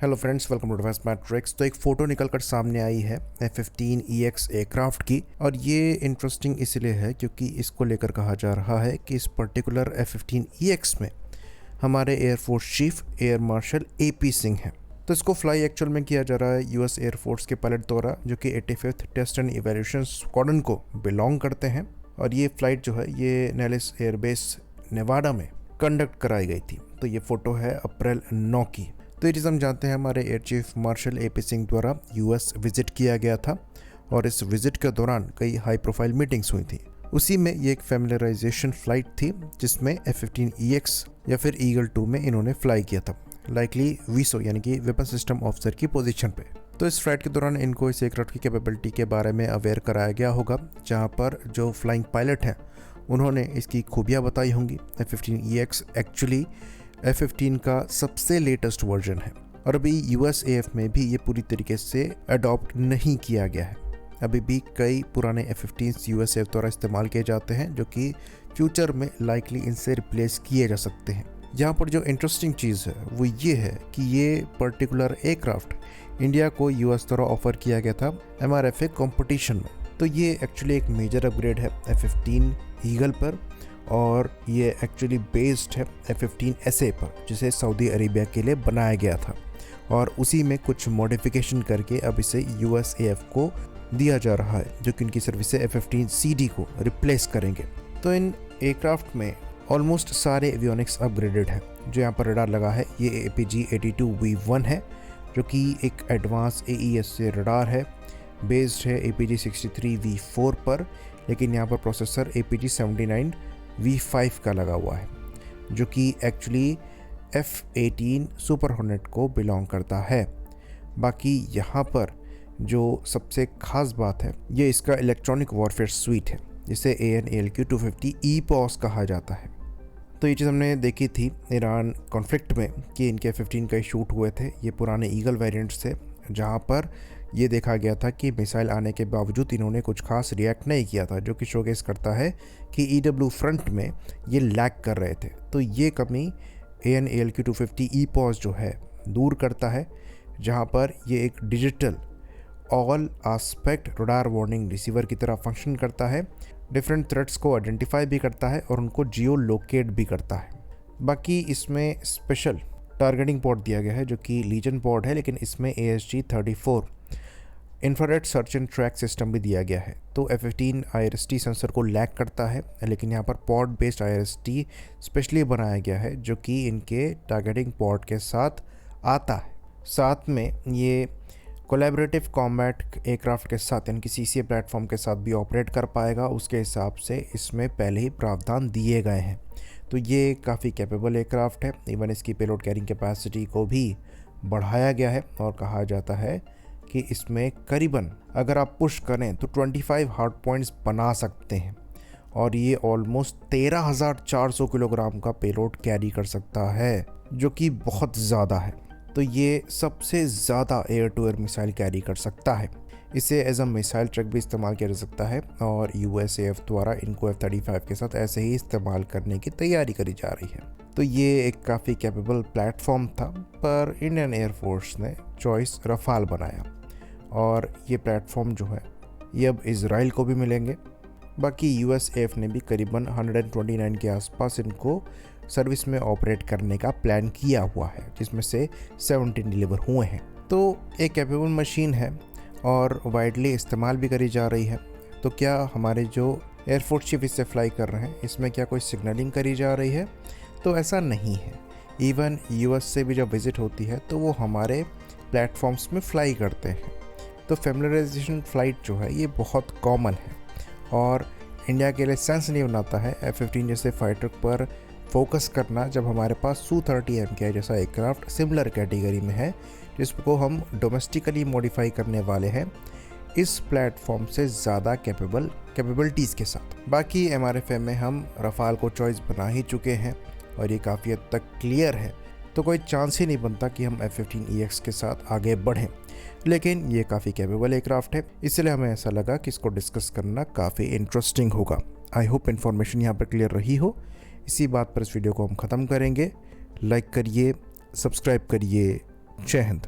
Hello friends, welcome to advance matrix. तो एक photo निकल कर सामने आई है F-15EX एयरक्राफ्ट की, और ये इंटरेस्टिंग इसलिए है क्योंकि इसको लेकर कहा जा रहा है कि इस पर्टिकुलर F-15EX में हमारे air force chief air marshal AP Singh हैं। तो इसको फ्लाई एक्चुअल में किया जा रहा है US एयरफोर्स के पायलट द्वारा, जो कि 85th test and evaluation squadron को बिलोंग करते हैं। और ये फ्लाइट जो है ये नेलिस एयरबेस नेवाडा में कंडक्ट कराई गई थी। तो ये फ़ोटो है अप्रैल 9 की। तो ये चीज़ हम जानते हैं हमारे air chief marshal AP Singh द्वारा US विजिट किया गया था, और इस विजिट के दौरान कई हाई प्रोफाइल मीटिंग्स हुई थी। उसी में ये एक फैमिलियराइजेशन फ्लाइट थी जिसमें F-15EX या फिर ईगल 2 में इन्होंने फ्लाई किया था, लाइकली वीसो यानी कि वेपन सिस्टम ऑफिसर की पोजीशन पे। तो इस फ्लाइट के दौरान इनको इस एयरक्राफ्ट की कैपेबिलिटी के बारे में अवेयर कराया गया होगा, जहाँ पर जो फ्लाइंग पायलट हैं उन्होंने इसकी खूबियाँ बताई होंगी। F-15EX एक्चुअली F-15 का सबसे लेटेस्ट वर्जन है, और अभी USAF में भी ये पूरी तरीके से अडॉप्ट नहीं किया गया है। अभी भी कई पुराने F-15 USAF द्वारा इस्तेमाल किए जाते हैं, जो कि फ्यूचर में लाइकली इनसे रिप्लेस किए जा सकते हैं। यहाँ पर जो इंटरेस्टिंग चीज़ है वो ये है कि ये पर्टिकुलर एयरक्राफ्ट इंडिया को US द्वारा ऑफर किया गया था MRFA कंपटीशन में। तो ये एक्चुअली एक मेजर अपग्रेड है F-15 ईगल पर, और ये एक्चुअली बेस्ड है F-15SA पर, जिसे सऊदी अरेबिया के लिए बनाया गया था, और उसी में कुछ मॉडिफिकेशन करके अब इसे USAF को दिया जा रहा है, जो कि उनकी सर्विस से F-15CD को रिप्लेस करेंगे। तो इन एयरक्राफ्ट में ऑलमोस्ट सारे एवियोनिक्स अपग्रेडेड है। जो यहाँ पर रडार लगा है ये APG-82V1 है, जो कि एक एडवांस AES से रडार है, बेस्ड है APG-63V4 पर, लेकिन यहाँ पर प्रोसेसर APG-79V5 का लगा हुआ है, जो कि एक्चुअली F-18 सुपर हॉर्नेट को बिलोंग करता है। बाकी यहाँ पर जो सबसे खास बात है ये इसका इलेक्ट्रॉनिक वॉरफेयर स्वीट है, जिसे AN/ALQ-250 EPOS कहा जाता है। तो ये चीज़ हमने देखी थी ईरान कॉन्फ्लिक्ट में कि इनके F-15 कई शूट हुए थे, ये पुराने ईगल वेरिएंट्स थे, जहाँ पर ये देखा गया था कि मिसाइल आने के बावजूद इन्होंने कुछ खास रिएक्ट नहीं किया था, जो कि शोकेस करता है कि EW फ्रंट में ये लैग कर रहे थे। तो ये कमी AN/ALQ-250 EPOS जो है दूर करता है, जहाँ पर ये एक digital all aspect radar warning receiver की तरह फंक्शन करता है, डिफरेंट थ्रेट्स को आइडेंटिफाई भी करता है और उनको जियो लोकेट भी करता है। बाकी इसमें स्पेशल टारगेटिंग पोर्ट दिया गया है, जो कि लीजन पोर्ट है, लेकिन इसमें ASG-34 infrared search and track system भी दिया गया है। तो F-15 IRST सेंसर को लैग करता है, लेकिन यहाँ पर पॉड बेस्ड IRST स्पेशली बनाया गया है, जो कि इनके टारगेटिंग पोर्ट के साथ आता है। साथ में ये कोलैबोरेटिव कॉम्बैट एयरक्राफ्ट के साथ यानी कि CCA प्लेटफॉर्म के साथ भी ऑपरेट कर पाएगा, उसके हिसाब से इसमें पहले ही प्रावधान दिए गए हैं। तो ये काफ़ी कैपेबल एयरक्राफ्ट है। इवन इसकी पेलोड कैरिंग कैपेसिटी को भी बढ़ाया गया है, और कहा जाता है कि इसमें करीबन अगर आप पुश करें तो 25 हार्ड पॉइंट्स बना सकते हैं, और ये ऑलमोस्ट 13,400 किलोग्राम का पेलोड कैरी कर सकता है, जो कि बहुत ज़्यादा है। तो ये सबसे ज़्यादा air to air missile carry कर सकता है। इसे एज अ मिसाइल ट्रक भी इस्तेमाल किया जा सकता है, और USAF द्वारा इनको F-35 के साथ ऐसे ही इस्तेमाल करने की तैयारी करी जा रही है। तो ये एक काफ़ी कैपेबल प्लेटफॉर्म था, पर इंडियन एयरफोर्स ने चॉइस रफाल बनाया, और ये प्लेटफॉर्म जो है ये अब इजराइल को भी मिलेंगे। बाकी USAF ने भी करीबन 129 के आसपास इनको सर्विस में ऑपरेट करने का प्लान किया हुआ है, जिसमें से 17 डिलीवर हुए हैं। तो एक कैपेबल मशीन है और वाइडली इस्तेमाल भी करी जा रही है। तो क्या हमारे जो एयरफोर्स चीफ इससे फ्लाई कर रहे हैं, इसमें क्या कोई सिग्नलिंग करी जा रही है? तो ऐसा नहीं है। इवन US से भी जब विजिट होती है तो वो हमारे प्लेटफॉर्म्स में फ्लाई करते हैं। तो फैमिलियराइजेशन फ़्लाइट जो है ये बहुत कॉमन है, और इंडिया के लिए सेंस नहीं बनाता है F-15 जैसे फाइटर पर फोकस करना, जब हमारे पास Su-30 MKI जैसा एयरक्राफ्ट सिमिलर कैटेगरी में है, जिसको हम डोमेस्टिकली मॉडिफाई करने वाले हैं इस प्लेटफॉर्म से ज़्यादा कैपेबिलिटीज़ के साथ। बाकी MRFA में हम रफाल को चॉइस बना ही चुके हैं, और ये काफ़ी हद तक क्लियर है। तो कोई चांस ही नहीं बनता कि हम F-15EX के साथ आगे बढ़ें, लेकिन ये काफ़ी कैपेबल एयरक्राफ्ट है, इसलिए हमें ऐसा लगा कि इसको डिस्कस करना काफ़ी इंटरेस्टिंग होगा। आई होप इन्फॉर्मेशन यहाँ पर क्लियर रही हो। इसी बात पर इस वीडियो को हम ख़त्म करेंगे। लाइक करिए, सब्सक्राइब करिए। जय हिंद।